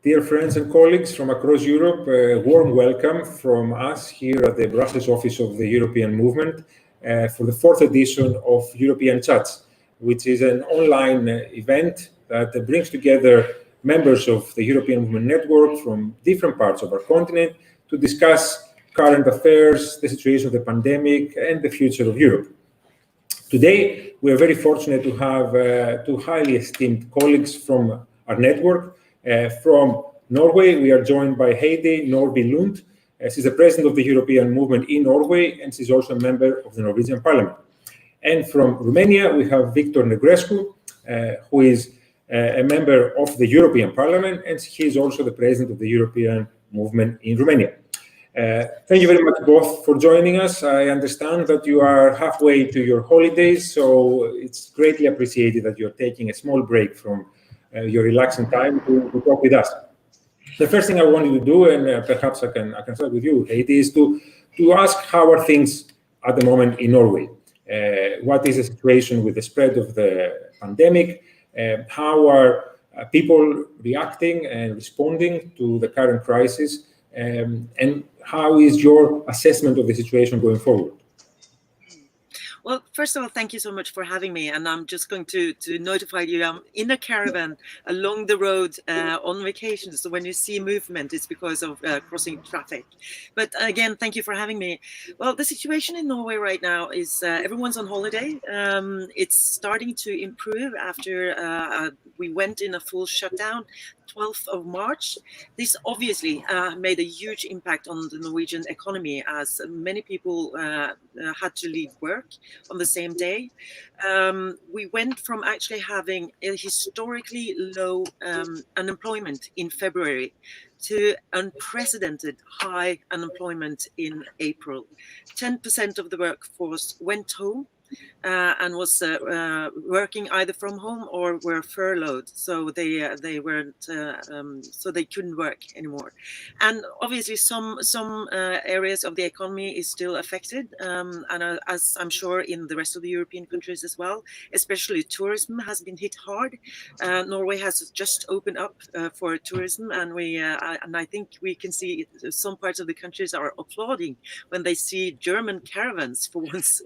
Dear friends and colleagues from across Europe, a warm welcome from us here at the Brussels office of the European Movement for the fourth edition of EuropeanChats, which is an online event that brings together members of the European Movement Network from different parts of our continent to discuss current affairs, the situation of the pandemic, and the future of Europe. Today, we are very fortunate to have two highly esteemed colleagues from our network. From Norway, we are joined by Heidi Nordby Lunde. She's the president of the European Movement in Norway, and she's also a member of the Norwegian Parliament. And from Romania, we have Victor Negrescu, who is a member of the European Parliament, and he is also the president of the European Movement in Romania. Thank you very much both for joining us. I understand that you are halfway to your holidays, so it's greatly appreciated that you're taking a small break from your relaxing time to talk with us. The first thing I want you to do, and perhaps I can start with you, Heidi, is to ask how are things at the moment in Norway? What is the situation with the spread of the pandemic? How are people reacting and responding to the current crisis? And how is your assessment of the situation going forward? Well, first of all, thank you so much for having me. And I'm just going to notify you, I'm in a caravan along the road on vacation. So when you see movement, it's because of crossing traffic. But again, thank you for having me. Well, the situation in Norway right now is everyone's on holiday. It's starting to improve after we went in a full shutdown 12th of March. This obviously made a huge impact on the Norwegian economy as many people had to leave work on the same day. We went from actually having a historically low unemployment in February to unprecedented high unemployment in April. 10% of the workforce went home and was working either from home or were furloughed, so they weren't, so they couldn't work anymore. And obviously, some areas of the economy is still affected, and as I'm sure in the rest of the European countries as well. Especially tourism has been hit hard. Norway has just opened up for tourism, and I think we can see some parts of the countries are applauding when they see German caravans for once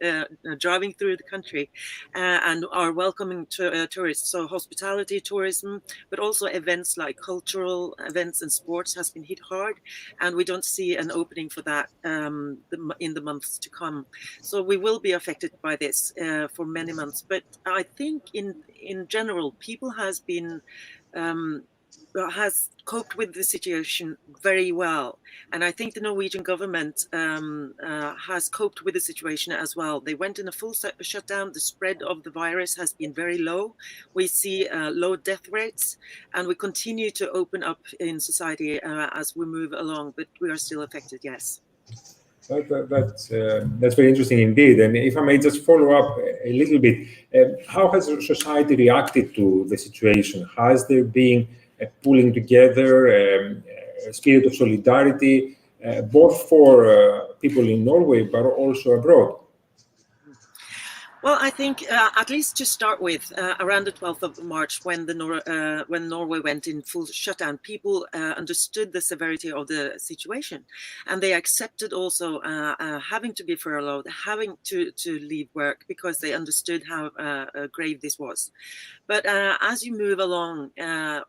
driving through the country and are welcoming tourists. So hospitality, tourism, but also events like cultural events and sports has been hit hard, and we don't see an opening for that in the months to come. So we will be affected by this for many months. But I think in general, people has coped with the situation very well. And I think the Norwegian government has coped with the situation as well. They went in a full shutdown. The spread of the virus has been very low. We see low death rates, and we continue to open up in society as we move along, but we are still affected, yes. That's very interesting indeed. And if I may just follow up a little bit, how has society reacted to the situation? Has there been a pulling together, a spirit of solidarity, both for people in Norway, but also abroad? Well, I think at least to start with, around the 12th of March, when Norway went in full shutdown, people understood the severity of the situation, and they accepted also having to be furloughed, having to leave work, because they understood how grave this was. But as you move along,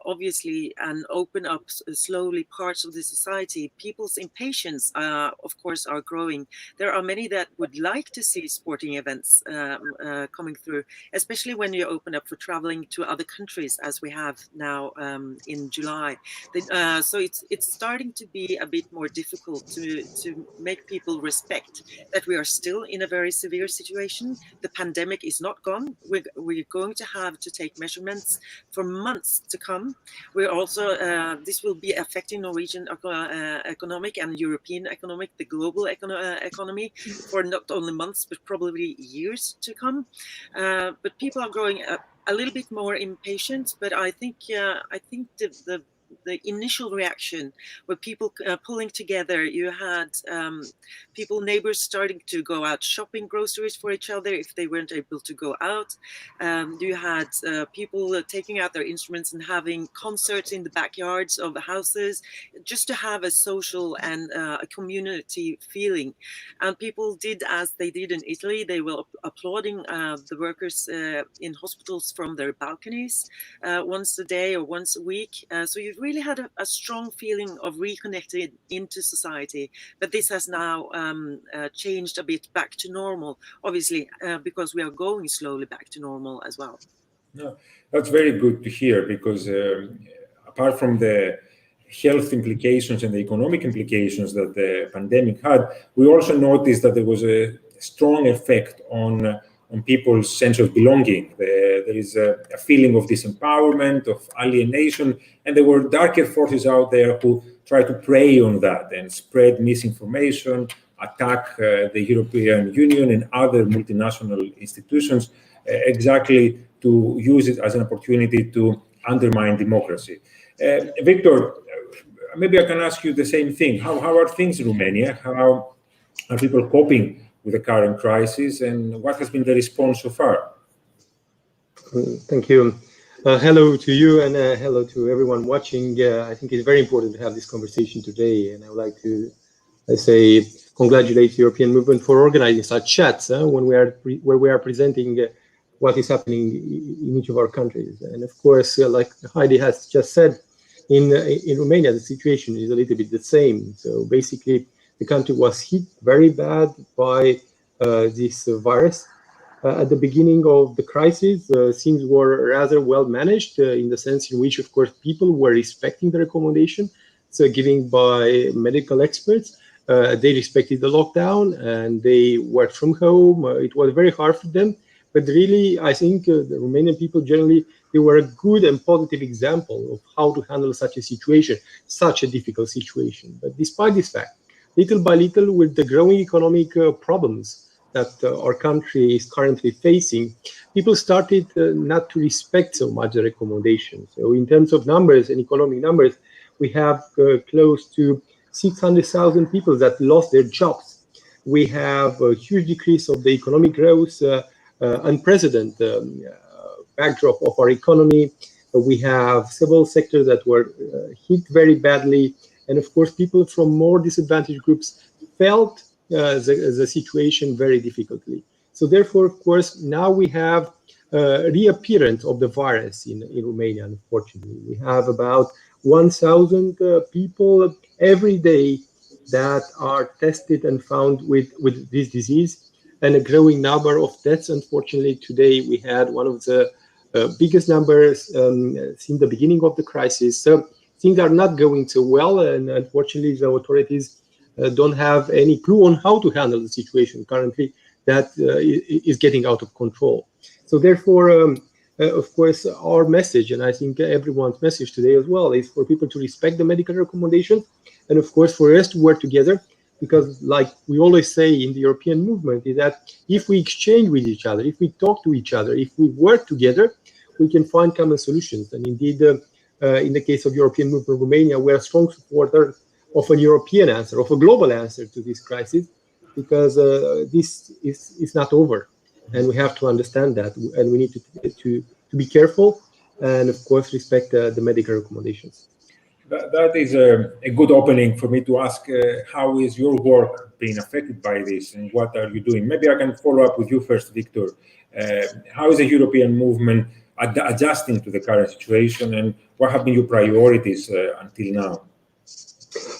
obviously, and open up slowly parts of the society, people's impatience, of course, are growing. There are many that would like to see sporting events coming through, especially when you open up for traveling to other countries, as we have now in July. So it's starting to be a bit more difficult to make people respect that we are still in a very severe situation. The pandemic is not gone. We're going to have to take measurements for months to come. We're also this will be affecting Norwegian economic and European economic, the global economy, for not only months but probably years to come. But people are growing a little bit more impatient. But I think the the initial reaction with people pulling together. You had people, neighbors starting to go out shopping groceries for each other if they weren't able to go out. You had people taking out their instruments and having concerts in the backyards of the houses, just to have a social and a community feeling. And people did as they did in Italy. They were applauding the workers in hospitals from their balconies once a day or once a week. So you really had a strong feeling of reconnecting into society. But this has now changed a bit back to normal, obviously, because we are going slowly back to normal as well. Yeah, that's very good to hear, because apart from the health implications and the economic implications that the pandemic had, we also noticed that there was a strong effect on people's sense of belonging. There is a feeling of disempowerment, of alienation, and there were darker forces out there who try to prey on that and spread misinformation, attack the European Union and other multinational institutions, exactly to use it as an opportunity to undermine democracy. Victor, maybe I can ask you the same thing. How are things in Romania? How are people coping with the current crisis, and what has been the response so far? Thank you. Hello to you, and hello to everyone watching. I think it's very important to have this conversation today, and I would like to, congratulate the European movement for organizing such chats when where we are presenting what is happening in each of our countries. And of course, like Heidi has just said, in Romania, the situation is a little bit the same. So basically, the country was hit very bad by this virus. At the beginning of the crisis, things were rather well managed in the sense in which, of course, people were respecting the recommendation, so given by medical experts. They respected the lockdown and they worked from home. It was very hard for them, but really, I think the Romanian people generally, they were a good and positive example of how to handle such a situation, such a difficult situation. But despite this fact, little by little, with the growing economic problems that our country is currently facing, people started not to respect so much the recommendations. So in terms of numbers and economic numbers, we have close to 600,000 people that lost their jobs. We have a huge decrease of the economic growth, unprecedented backdrop of our economy. We have several sectors that were hit very badly. And of course, people from more disadvantaged groups felt the situation very difficultly. So therefore, of course, now we have reappearance of the virus in Romania, unfortunately. We have about 1,000 people every day that are tested and found with this disease, and a growing number of deaths. Unfortunately, today we had one of the biggest numbers since the beginning of the crisis. So things are not going so well, and unfortunately, the authorities don't have any clue on how to handle the situation currently that is getting out of control. So therefore, of course, our message, and I think everyone's message today as well, is for people to respect the medical recommendations, and of course for us to work together, because like we always say in the European movement, is that if we exchange with each other, if we talk to each other, if we work together, we can find common solutions. And indeed, in the case of European movement Romania, we are strong supporters of a European answer, of a global answer to this crisis, because this is not over. And we have to understand that, and we need to be careful, and of course respect the medical recommendations. That is a good opening for me to ask, how is your work being affected by this, and what are you doing? Maybe I can follow up with you first, Victor. How is the European movement adjusting to the current situation, and what have been your priorities until now?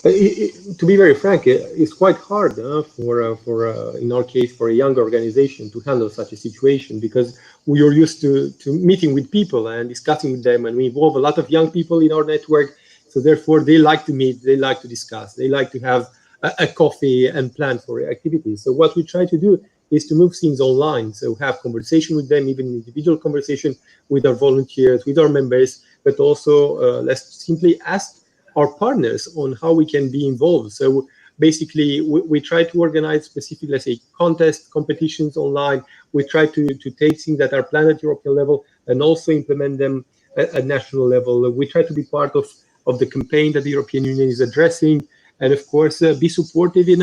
To be very frank, it's quite hard in our case, for a young organization to handle such a situation, because we are used to meeting with people and discussing with them, and we involve a lot of young people in our network. So therefore, they like to meet, they like to discuss, they like to have a coffee and plan for activities. So what we try to do is to move things online. So have conversation with them, even individual conversation with our volunteers, with our members, but also let's simply ask our partners on how we can be involved. So basically, we try to organize specific, let's say, contests, competitions online. We try to take things that are planned at European level and also implement them at national level. We try to be part of of the campaign that the European Union is addressing, and of course be supportive in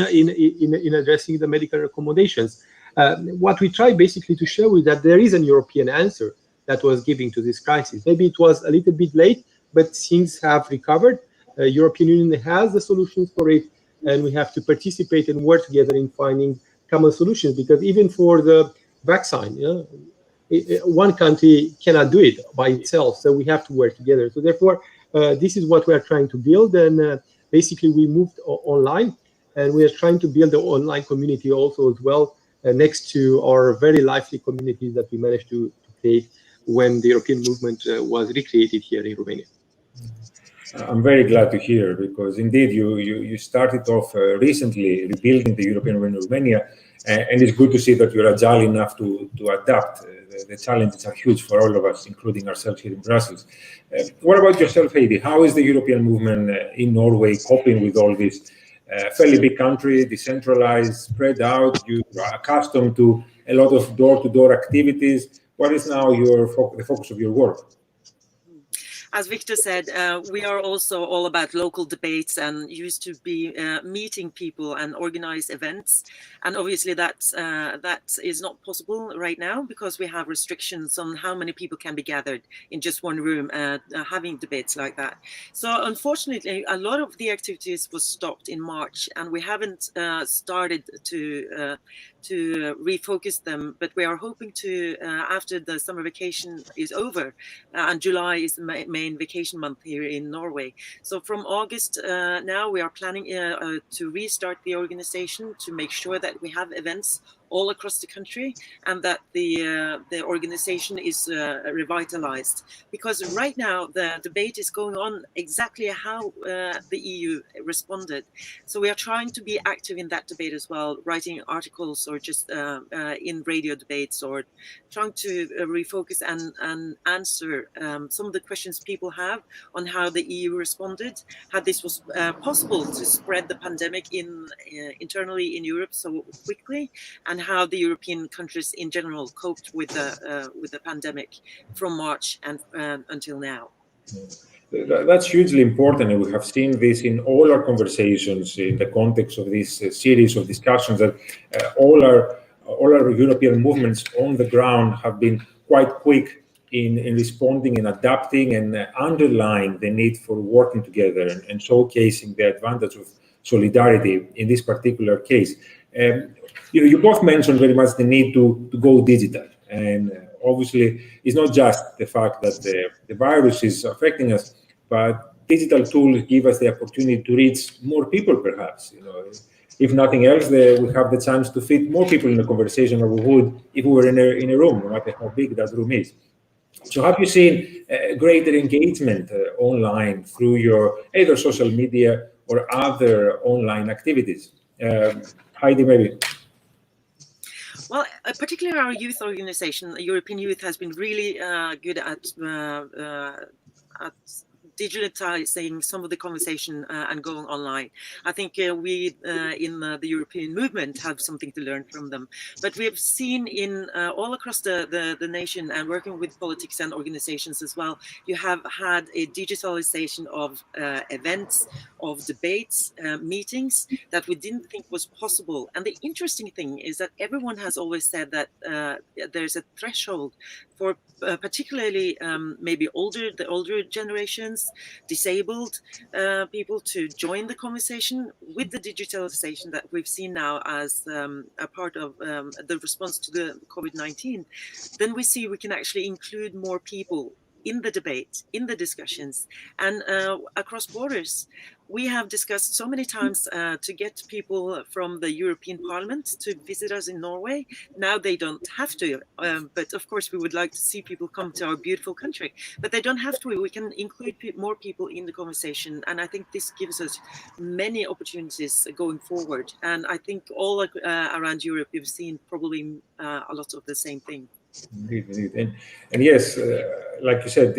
addressing the medical recommendations. What we try basically to show is that there is an European answer that was given to this crisis. Maybe it was a little bit late, but things have recovered. European Union has the solutions for it, and we have to participate and work together in finding common solutions, because even for the vaccine, one country cannot do it by itself, so we have to work together. So therefore, this is what we are trying to build, and basically we moved online, and we are trying to build the online community also as well, next to our very lively communities that we managed to create when the European movement was recreated here in Romania. I'm very glad to hear, because indeed you started off recently rebuilding the European Union in Romania, and it's good to see that you're agile enough to adapt. The challenges are huge for all of us, including ourselves here in Brussels. What about yourself, Heidi? How is the European movement in Norway coping with all this? Fairly big country, decentralized, spread out. You are accustomed to a lot of door-to-door activities. What is now the focus of your work? As Victor said, we are also all about local debates and used to be meeting people and organize events. And obviously that is not possible right now because we have restrictions on how many people can be gathered in just one room having debates like that. So unfortunately, a lot of the activities was stopped in March, and we haven't started to refocus them, but we are hoping to after the summer vacation is over, and July is the main vacation month here in Norway. So from August now we are planning to restart the organization to make sure that we have events all across the country, and that the organization is revitalized. Because right now the debate is going on exactly how the EU responded. So we are trying to be active in that debate as well, writing articles or just in radio debates, or trying to refocus and answer some of the questions people have on how the EU responded, how this was possible to spread the pandemic internally in Europe so quickly, and how the European countries in general coped with the pandemic from March and until now. That's hugely important, and we have seen this in all our conversations in the context of this series of discussions, that all our European movements on the ground have been quite quick in responding and adapting and underlying the need for working together and showcasing the advantage of solidarity in this particular case. You both mentioned very much the need to go digital, and obviously it's not just the fact that the virus is affecting us, but digital tools give us the opportunity to reach more people, perhaps. If nothing else, we have the chance to fit more people in the conversation than we would if we were in a room, no matter how big that room is. So have you seen greater engagement online through your either social media or other online activities? Heidi, maybe. Well, particularly our youth organization, European Youth, has been really good at digitalizing some of the conversation and going online. I think we in the European movement have something to learn from them. But we have seen in all across the nation, and working with politics and organizations as well, you have had a digitalization of events, of debates, meetings that we didn't think was possible. And the interesting thing is that everyone has always said that there's a threshold for particularly maybe the older generations, disabled people, to join the conversation. With the digitalization that we've seen now as a part of the response to the COVID-19, then we see we can actually include more people in the debate, in the discussions, and across borders. We have discussed so many times to get people from the European Parliament to visit us in Norway. Now they don't have to, but of course we would like to see people come to our beautiful country, but they don't have to. We can include more people in the conversation, and I think this gives us many opportunities going forward. And I think all around Europe we've seen probably a lot of the same thing. Indeed. And yes, like you said,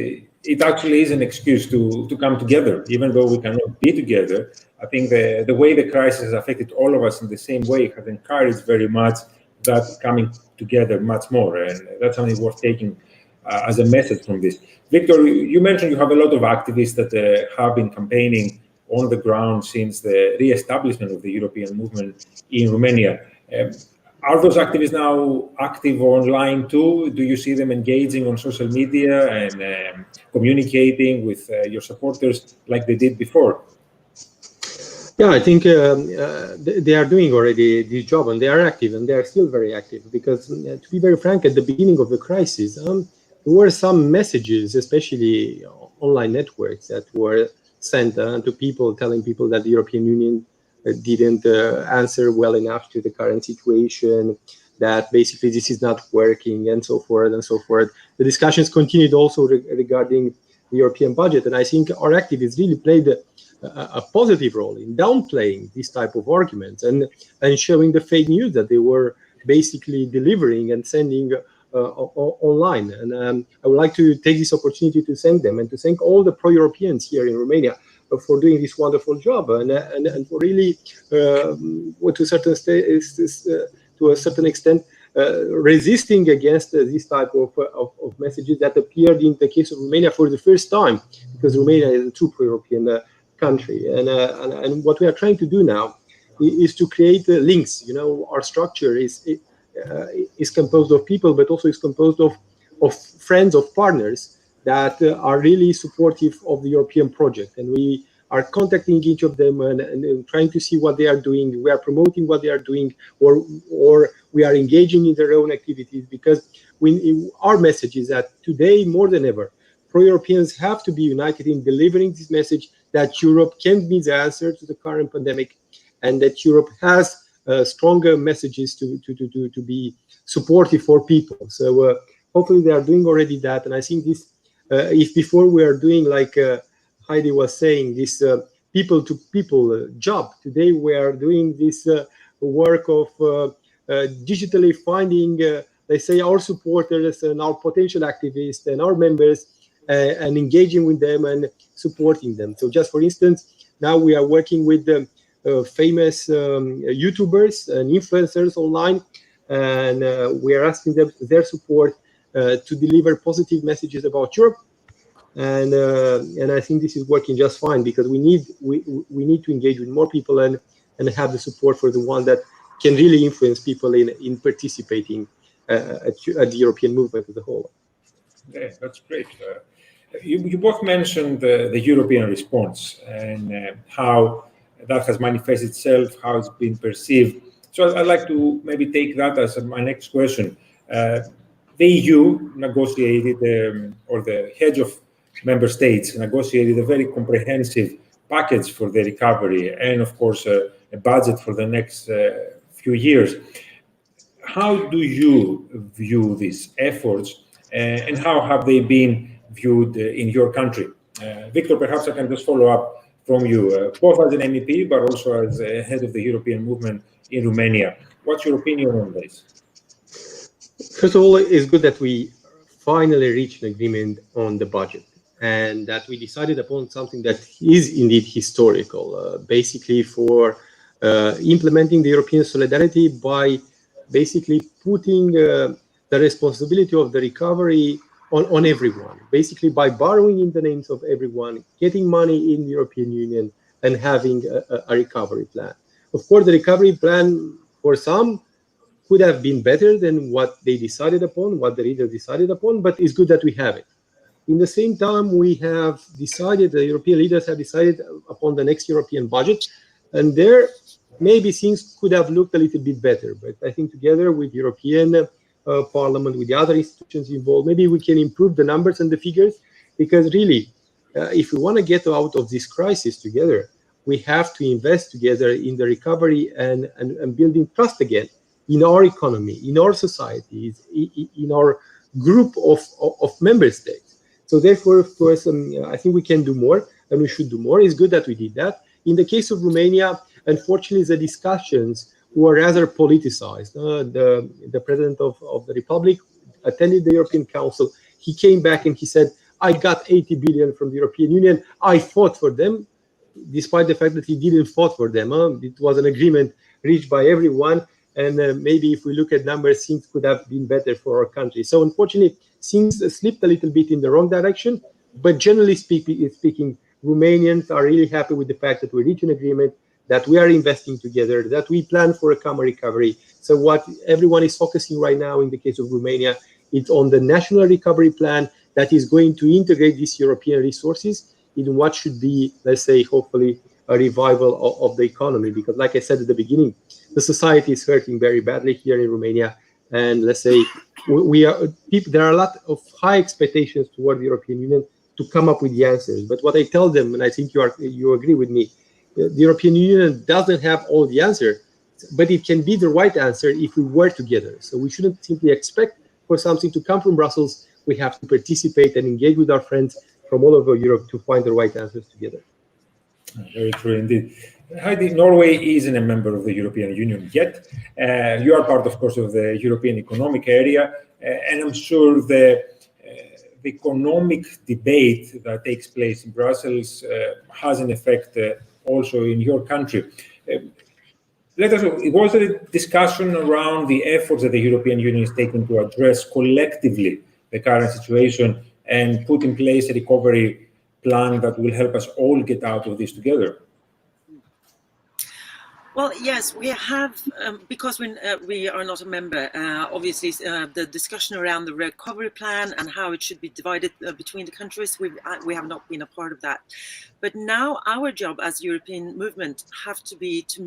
it actually is an excuse to come together, even though we cannot be together. I think the way the crisis has affected all of us in the same way has encouraged very much that coming together much more, and that's something worth taking as a message from this. Victor, you mentioned you have a lot of activists that have been campaigning on the ground since the re-establishment of the European movement in Romania. Are those activists now active online too? Do you see them engaging on social media and communicating with your supporters like they did before? Yeah, I think they are doing already this job, and they are active, and they are still very active. Because to be very frank, at the beginning of the crisis, there were some messages, especially online networks, that were sent to people, telling people that the European Union didn't answer well enough to the current situation, that basically this is not working, and so forth and so forth. The discussions continued also regarding the European budget, and I think our activists really played a positive role in downplaying this type of arguments and showing the fake news that they were basically delivering and sending online. And I would like to take this opportunity to thank them and to thank all the pro-Europeans here in Romania for doing this wonderful job and for really, to a certain extent, resisting against this type of messages that appeared in the case of Romania for the first time, because Romania is a true pro-European country. And what we are trying to do now is to create links. You know, our structure is composed of people, but also is composed of friends, of partners that are really supportive of the European project. And we are contacting each of them and trying to see what they are doing. We are promoting what they are doing, or we are engaging in their own activities, because our message is that today, more than ever, pro-Europeans have to be united in delivering this message that Europe can be the answer to the current pandemic, and that Europe has stronger messages to be supportive for people. So hopefully they are doing already that. And I think this, if before we are doing, like Heidi was saying, this people-to-people job, today we are doing this work of digitally finding, let's say, our supporters and our potential activists and our members, and engaging with them and supporting them. So just for instance, now we are working with the famous YouTubers and influencers online, and we are asking them their support to deliver positive messages about Europe. And I think this is working just fine, because we need to engage with more people and have the support for the one that can really influence people in participating at the European movement as a whole. Yeah, that's great. You both mentioned the European response and how that has manifested itself, how it's been perceived. So I'd like to maybe take that as my next question. The EU negotiated, or the heads of member states negotiated a very comprehensive package for the recovery, and of course a budget for the next few years. How do you view these efforts, and how have they been viewed in your country? Victor, perhaps I can just follow up from you, both as an MEP, but also as head of the European movement in Romania. What's your opinion on this? First of all, it's good that we finally reached an agreement on the budget, and that we decided upon something that is indeed historical, basically for implementing the European solidarity by basically putting the responsibility of the recovery on everyone, basically by borrowing in the names of everyone, getting money in the European Union, and having a recovery plan. Of course, the recovery plan for some could have been better than what they decided upon, what the leaders decided upon, but it's good that we have it. In the same time, we have decided, the European leaders have decided upon the next European budget, and there maybe things could have looked a little bit better. But I think together with European Parliament, with the other institutions involved, maybe we can improve the numbers and the figures, because really, if we want to get out of this crisis together, we have to invest together in the recovery and building trust again in our economy, in our societies, in our group of member states. So therefore, of course, I think we can do more, and we should do more. It's good that we did that. In the case of Romania, unfortunately, the discussions were rather politicized. The president of the Republic attended the European Council. He came back and he said, I got 80 billion from the European Union. I fought for them, despite the fact that he didn't fought for them. It was an agreement reached by everyone. and maybe if we look at numbers, things could have been better for our country. So unfortunately, things slipped a little bit in the wrong direction. But generally speaking, Romanians are really happy with the fact that we reached an agreement, that we are investing together, that we plan for a common recovery. So what everyone is focusing right now in the case of Romania, it's on the national recovery plan that is going to integrate these European resources in what should be, let's say, hopefully a revival of the economy. Because like I said at the beginning, the society is hurting very badly here in Romania. And let's say there are a lot of high expectations toward the European Union to come up with the answers. But what I tell them, and I think you agree with me, the European Union doesn't have all the answer, but it can be the right answer if we work together. So we shouldn't simply expect for something to come from Brussels. We have to participate and engage with our friends from all over Europe to find the right answers together. Very true indeed. Heidi, Norway isn't a member of the European Union yet. You are part, of course, of the European Economic Area, and I'm sure the economic debate that takes place in Brussels has an effect also in your country. Was there a discussion around the efforts that the European Union is taking to address collectively the current situation and put in place a recovery plan that will help us all get out of this together? Well, yes, we have, because we are not a member, obviously the discussion around the recovery plan and how it should be divided between the countries, we have not been a part of that. But now our job as European movement have to be to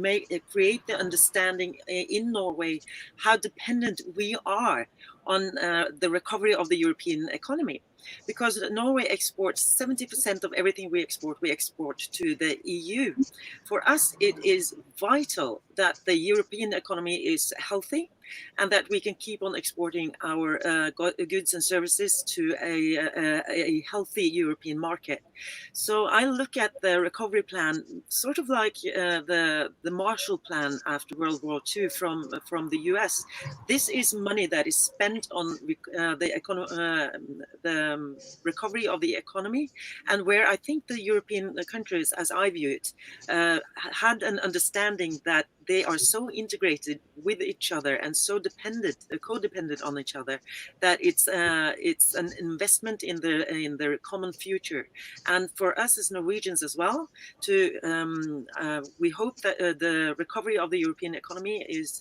create the understanding in Norway how dependent we are on the recovery of the European economy. Because Norway exports 70% of everything we export to the EU. For us, it is vital that the European economy is healthy and that we can keep on exporting our goods and services to a healthy European market. So I look at the recovery plan sort of like the Marshall Plan after World War II from the US. This is money that is spent on the recovery of the economy, and where I think the European countries, as I view it, had an understanding that they are so integrated with each other and so codependent on each other that it's an investment in their common future. And for us as Norwegians as well, we hope that the recovery of the European economy is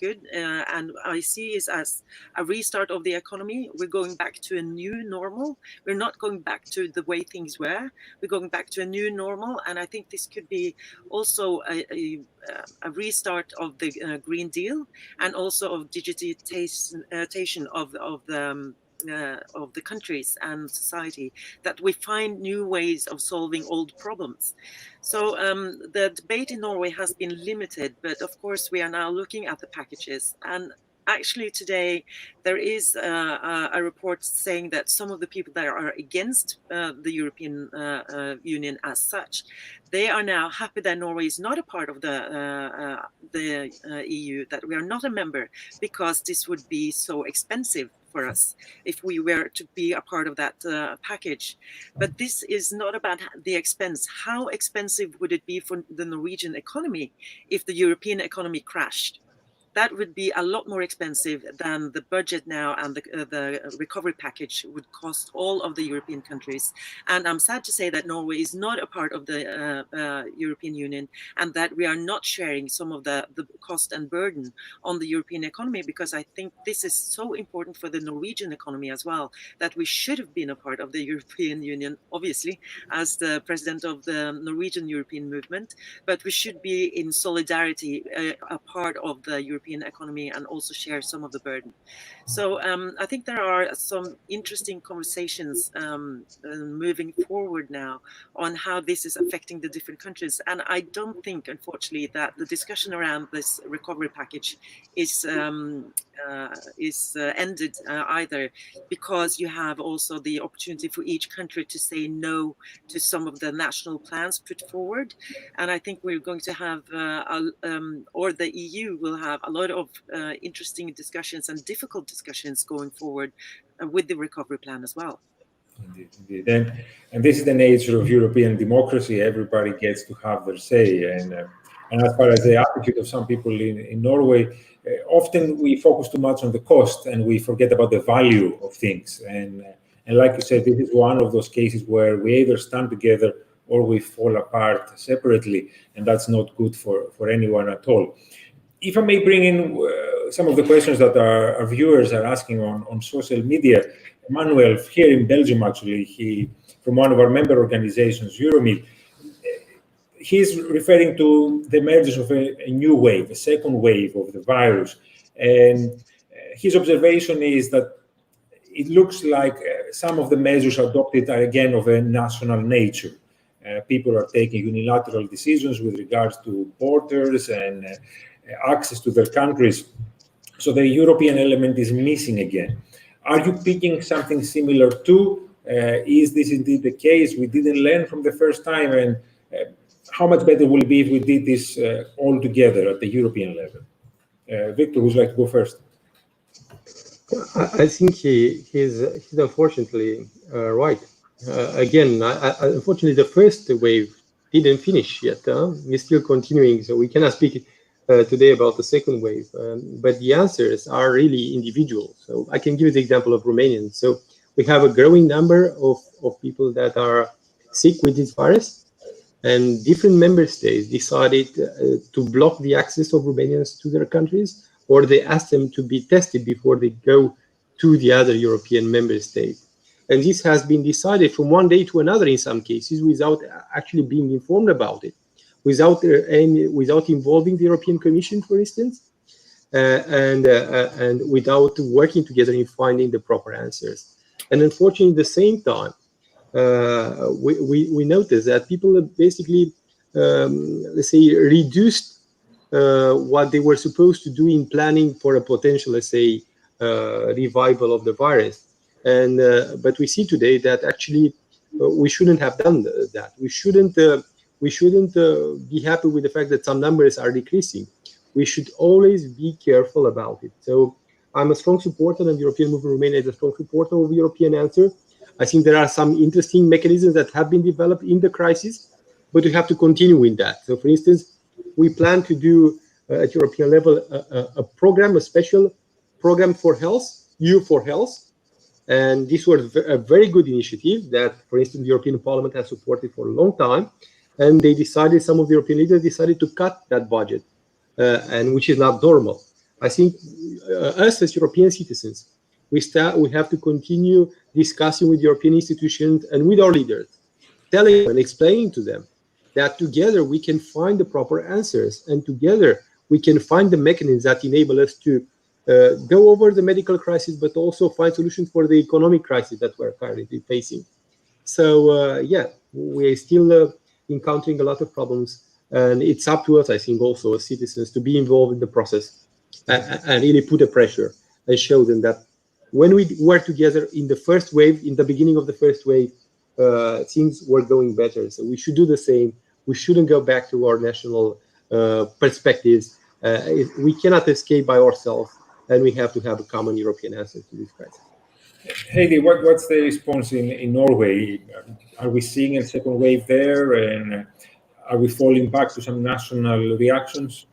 good, and I see it as a restart of the economy. We're going back to a new normal. We're not going back to the way things were. We're going back to a new normal, and I think this could be also a restart of the Green Deal and also of digitization of the countries and society, that we find new ways of solving old problems. So the debate in Norway has been limited, but of course we are now looking at the packages. And actually today there is a report saying that some of the people that are against the European Union as such, they are now happy that Norway is not a part of the EU, that we are not a member, because this would be so expensive for us if we were to be a part of that package. But this is not about the expense. How expensive would it be for the Norwegian economy if the European economy crashed? That would be a lot more expensive than the budget now, and the recovery package would cost all of the European countries. And I'm sad to say that Norway is not a part of the European Union, and that we are not sharing some of the cost and burden on the European economy, because I think this is so important for the Norwegian economy as well, that we should have been a part of the European Union, obviously, as the president of the Norwegian European movement, but we should be in solidarity, a part of the European economy, and also share some of the burden. So I think there are some interesting conversations moving forward now on how this is affecting the different countries. And I don't think, unfortunately, that the discussion around this recovery package is ended either, because you have also the opportunity for each country to say no to some of the national plans put forward. And I think we're going to have, or the EU will have, a lot of interesting discussions and difficult discussions going forward with the recovery plan as well. Indeed. And this is the nature of European democracy. Everybody gets to have their say. And And as far as the attitude of some people in Norway, often we focus too much on the cost and we forget about the value of things. And like you said, this is one of those cases where we either stand together or we fall apart separately, and that's not good for anyone at all. If I may bring in some of the questions that our viewers are asking on social media, Emmanuel, here in Belgium, actually, he from one of our member organizations, EuromeChats, he's referring to the emergence of a new wave, a second wave of the virus. And his observation is that it looks like some of the measures adopted are again of a national nature. People are taking unilateral decisions with regards to borders and access to their countries. So the European element is missing again. Are you picking something similar too? Is this indeed the case? We didn't learn from the first time, and how much better will it be if we did this all together at the European level? Victor, would you like to go first? I think he's unfortunately right. Again, unfortunately, the first wave didn't finish yet. We're still continuing, so we cannot speak today about the second wave. But the answers are really individual. So I can give you the example of Romanians. So we have a growing number of people that are sick with this virus, and different member states decided to block the access of Romanians to their countries, or they asked them to be tested before they go to the other European member state. And this has been decided from one day to another in some cases without actually being informed about it, without involving the European Commission, for instance, and without working together in finding the proper answers. And unfortunately, at the same time, we noticed that people basically, let's say, reduced what they were supposed to do in planning for a potential, let's say, revival of the virus. And but we see today that actually we shouldn't have done that. We shouldn't be happy with the fact that some numbers are decreasing. We should always be careful about it. So I'm a strong supporter, and the European Movement Romania is a strong supporter of the European answer. I think there are some interesting mechanisms that have been developed in the crisis, but we have to continue in that. So, for instance, we plan to do at European level a program, a special program for health, EU for Health. And this was a very good initiative that, for instance, the European Parliament has supported for a long time. And they decided, some of the European leaders decided to cut that budget, and which is not normal. I think us as European citizens, we have to continue discussing with European institutions and with our leaders, telling them and explaining to them that together we can find the proper answers, and together we can find the mechanisms that enable us to go over the medical crisis, but also find solutions for the economic crisis that we're currently facing. So yeah, we're still encountering a lot of problems, and it's up to us, I think, also as citizens, to be involved in the process and really put a pressure and show them that when we work together in the first wave, in the beginning of the first wave, things were going better. So we should do the same. We shouldn't go back to our national perspectives. We cannot escape by ourselves, and we have to have a common European answer to this crisis. Heidi, what's the response in Norway? Are we seeing a second wave there, and are we falling back to some national reactions?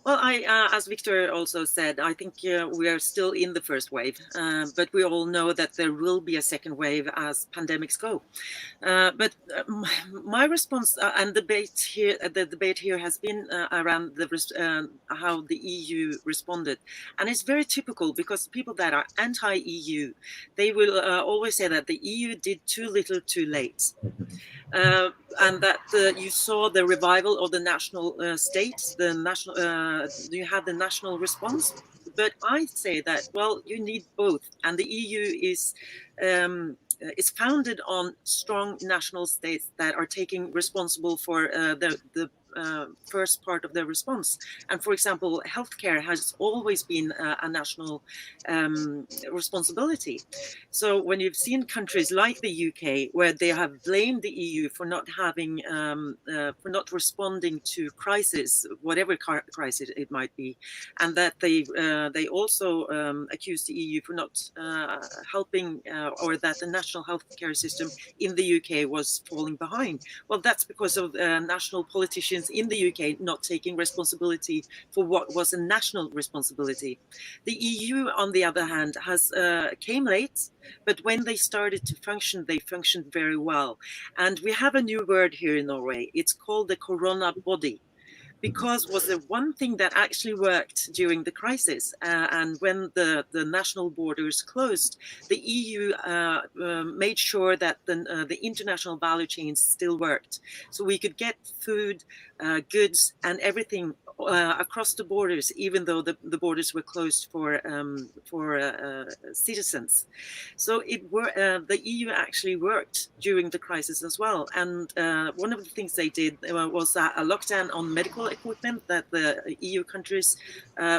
Well, as Victor also said, I think we are still in the first wave, but we all know that there will be a second wave as pandemics go. But my response and the debate here has been around how the EU responded, and it's very typical because people that are anti-EU, they will always say that the EU did too little, too late. And that you saw the revival of the national states, you had the national response. But I say that, well, you need both. And the EU is founded on strong national states that are taking responsible for the first part of the response. And for example, healthcare has always been a national responsibility. So when you've seen countries like the UK, where they have blamed the EU for not having, for not responding to crisis, whatever crisis it might be, and that they also accused the EU for not helping, or that the national healthcare system in the UK was falling behind. Well, that's because of national politicians politicians in the UK not taking responsibility for what was a national responsibility. The EU, on the other hand, came late, but when they started to function, they functioned very well. And we have a new word here in Norway. It's called the Corona body, because was the one thing that actually worked during the crisis. And when the national borders closed, the EU made sure that the international value chains still worked. So we could get food, goods, and everything across the borders, even though the borders were closed for citizens. So the EU actually worked during the crisis as well. And one of the things they did was a lockdown on medical equipment, that the EU countries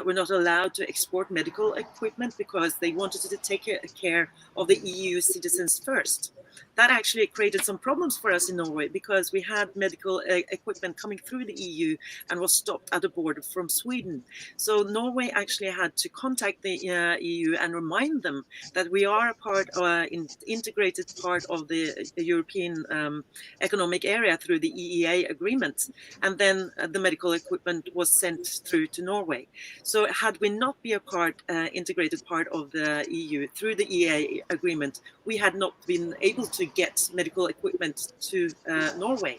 were not allowed to export medical equipment because they wanted to take care of the EU citizens first. That actually created some problems for us in Norway, because we had medical equipment coming through the EU and was stopped at the border from Sweden. So Norway actually had to contact the EU and remind them that we are integrated part of the European economic area through the EEA agreement. And then the medical equipment was sent through to Norway. So had we not been integrated part of the EU through the EEA agreement, we had not been able to get medical equipment to Norway.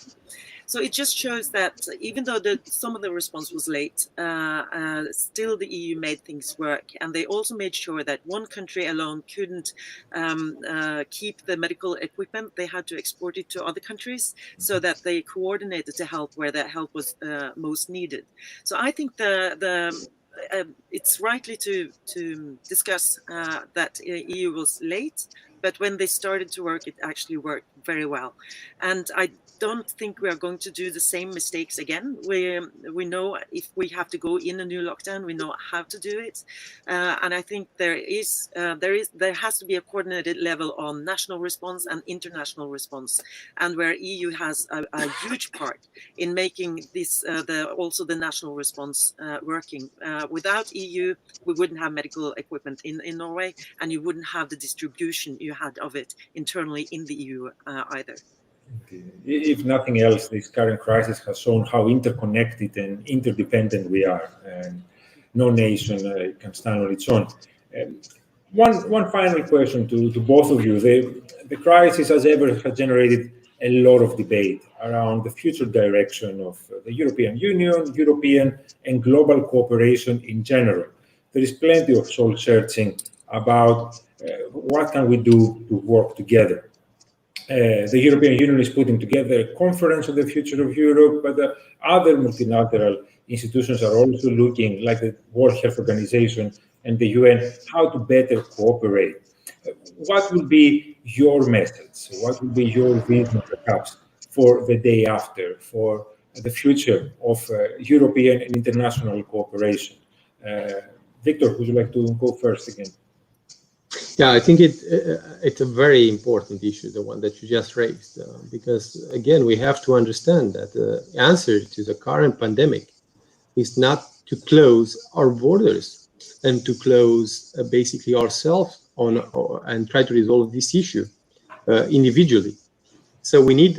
So it just shows that even though some of the response was late, still the EU made things work. And they also made sure that one country alone couldn't keep the medical equipment. They had to export it to other countries, so that they coordinated to help where the help was most needed. So I think it's rightly to discuss that EU was late, but when they started to work, it actually worked very well. And I don't think we are going to do the same mistakes again. We know if we have to go in a new lockdown, we know how to do it. And I think there has to be a coordinated level on national response and international response, and where EU has a huge part in making this also the national response working. Without EU, we wouldn't have medical equipment in Norway, and you wouldn't have the distribution you had of it internally in the EU either. If nothing else, this current crisis has shown how interconnected and interdependent we are, and no nation can stand on its own. One final question to both of you. The crisis, as ever, has generated a lot of debate around the future direction of the European Union, European and global cooperation in general. There is plenty of soul searching about what can we do to work together. The European Union is putting together a conference on the future of Europe, but other multilateral institutions are also looking, like the World Health Organization and the UN, how to better cooperate. What will be your message? What will be your vision, perhaps, for the day after, for the future of European and international cooperation? Victor, would you like to go first again? Yeah, I think it's a very important issue, the one that you just raised, because again, we have to understand that the answer to the current pandemic is not to close our borders and to close basically ourselves and try to resolve this issue individually. So we need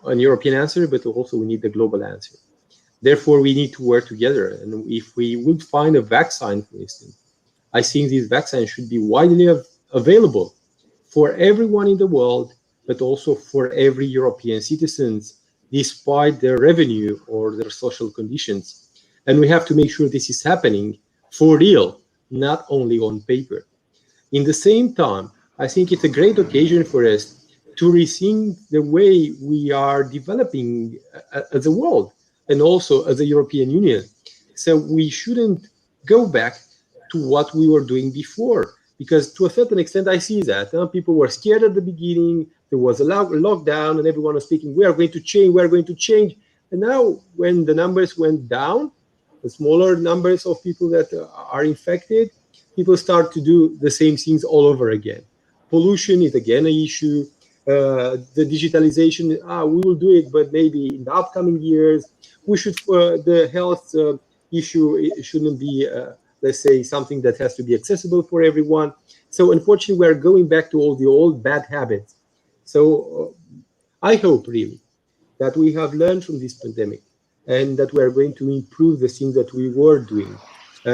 an European answer, but also we need the global answer. Therefore, we need to work together. And if we would find a vaccine, for instance, I think these vaccines should be widely available for everyone in the world, but also for every European citizens, despite their revenue or their social conditions. And we have to make sure this is happening for real, not only on paper. In the same time, I think it's a great occasion for us to rethink the way we are developing as a world and also as a European Union. So we shouldn't go back to what we were doing before, because to a certain extent, I see that people were scared at the beginning. There was a lockdown and everyone was speaking, we are going to change. And now when the numbers went down, the smaller numbers of people that are infected, people start to do the same things all over again. Pollution is again an issue. The digitalization, we will do it, but maybe in the upcoming years, we should, the health issue, it shouldn't be, let's say, something that has to be accessible for everyone. So unfortunately, we're going back to all the old bad habits. So I hope really that we have learned from this pandemic and that we are going to improve the things that we were doing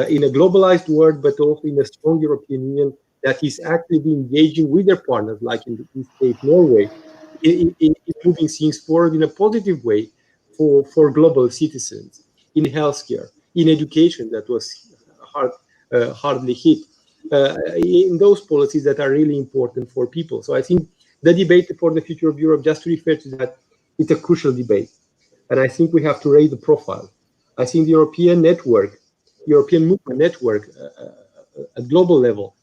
in a globalized world, but also in a strong European Union that is actively engaging with their partners, like in this case, Norway, in moving things forward in a positive way for global citizens, in healthcare, in education that was hardly hit, in those policies that are really important for people. So I think the debate for the future of Europe, just to refer to that, it's a crucial debate. And I think we have to raise the profile. I think the European movement network at global level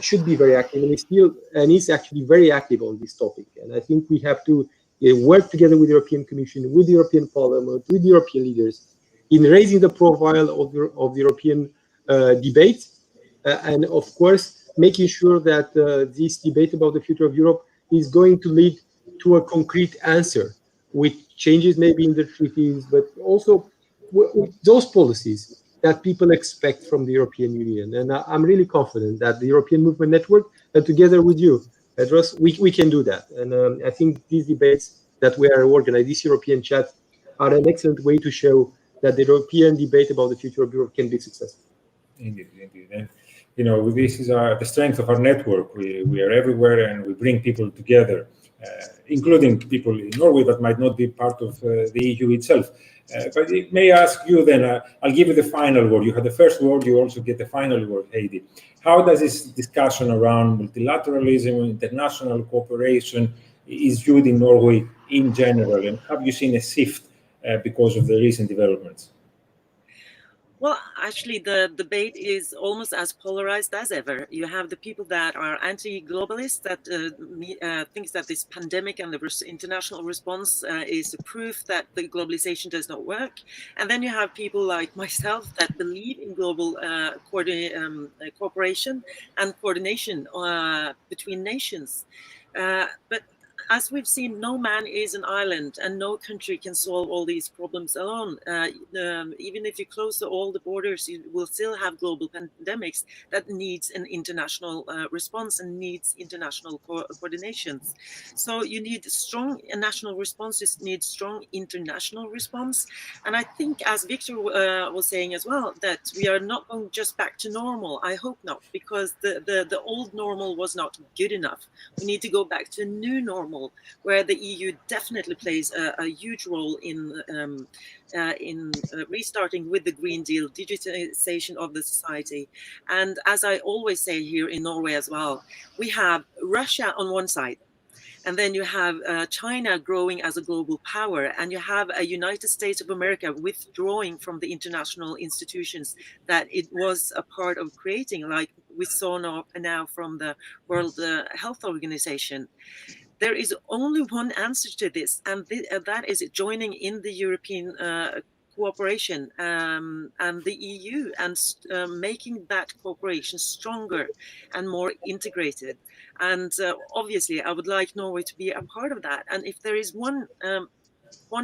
should be very active, and is actually very active on this topic. And I think we have to work together with the European Commission, with the European Parliament, with the European leaders in raising the profile of the European debate, and of course making sure that this debate about the future of Europe is going to lead to a concrete answer with changes maybe in the treaties, but also those policies that people expect from the European Union. And I'm really confident that the European Movement Network, and together with you, Petros, we can do that. And I think these debates that we are organizing, these European chats, are an excellent way to show that the European debate about the future of Europe can be successful. Indeed. And, this is the strength of our network. We are everywhere, and we bring people together, including people in Norway that might not be part of the EU itself. But it may ask you then, I'll give you the final word. You had the first word, you also get the final word, Heidi. How does this discussion around multilateralism, international cooperation is viewed in Norway in general? And have you seen a shift because of the recent developments? Well, actually, the debate is almost as polarized as ever. You have the people that are anti-globalist, that thinks that this pandemic and the international response is a proof that the globalization does not work. And then you have people like myself that believe in global cooperation and coordination between nations. But as we've seen, no man is an island, and no country can solve all these problems alone. Even if you close all the borders, you will still have global pandemics that needs an international response and needs international coordinations. So you need strong national responses, need strong international response. And I think, as Victor was saying as well, that we are not going just back to normal. I hope not, because the old normal was not good enough. We need to go back to a new normal, where the EU definitely plays a huge role in restarting with the Green Deal, digitization of the society. And as I always say here in Norway as well, we have Russia on one side, and then you have China growing as a global power, and you have a United States of America withdrawing from the international institutions that it was a part of creating, like we saw now from the World Health Organization. There is only one answer to this, and that is joining in the European cooperation and the EU, and making that cooperation stronger and more integrated. And obviously, I would like Norway to be a part of that. And if there is one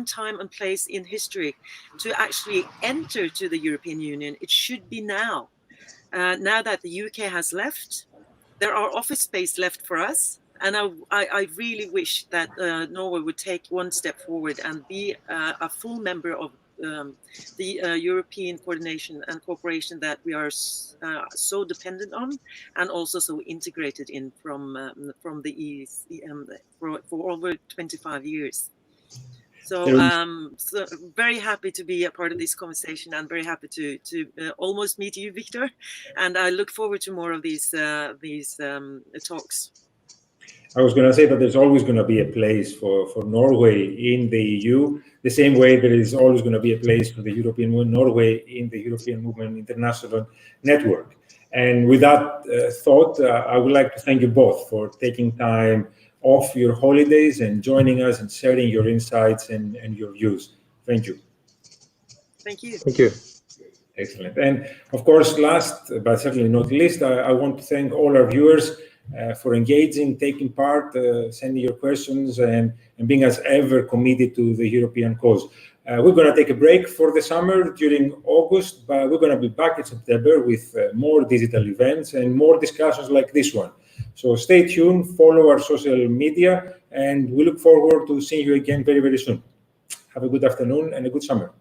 time and place in history to actually enter to the European Union, it should be now. Now that the UK has left, there are office space left for us. And I really wish that Norway would take one step forward and be a full member of the European coordination and cooperation that we are so dependent on, and also so integrated in from the EU for over 25 years. So very happy to be a part of this conversation, and very happy to almost meet you, Victor. And I look forward to more of these talks. I was going to say that there's always going to be a place for Norway in the EU, the same way there is always going to be a place for the European Norway in the European Movement International Network. And with that thought, I would like to thank you both for taking time off your holidays and joining us and sharing your insights and your views. Thank you. Thank you. Thank you. Excellent. And of course, last but certainly not least, I want to thank all our viewers for engaging, taking part, sending your questions, and being as ever committed to the European cause. We're going to take a break for the summer during August, but we're going to be back in September with more digital events and more discussions like this one. So stay tuned, follow our social media, and we look forward to seeing you again very, very soon. Have a good afternoon and a good summer.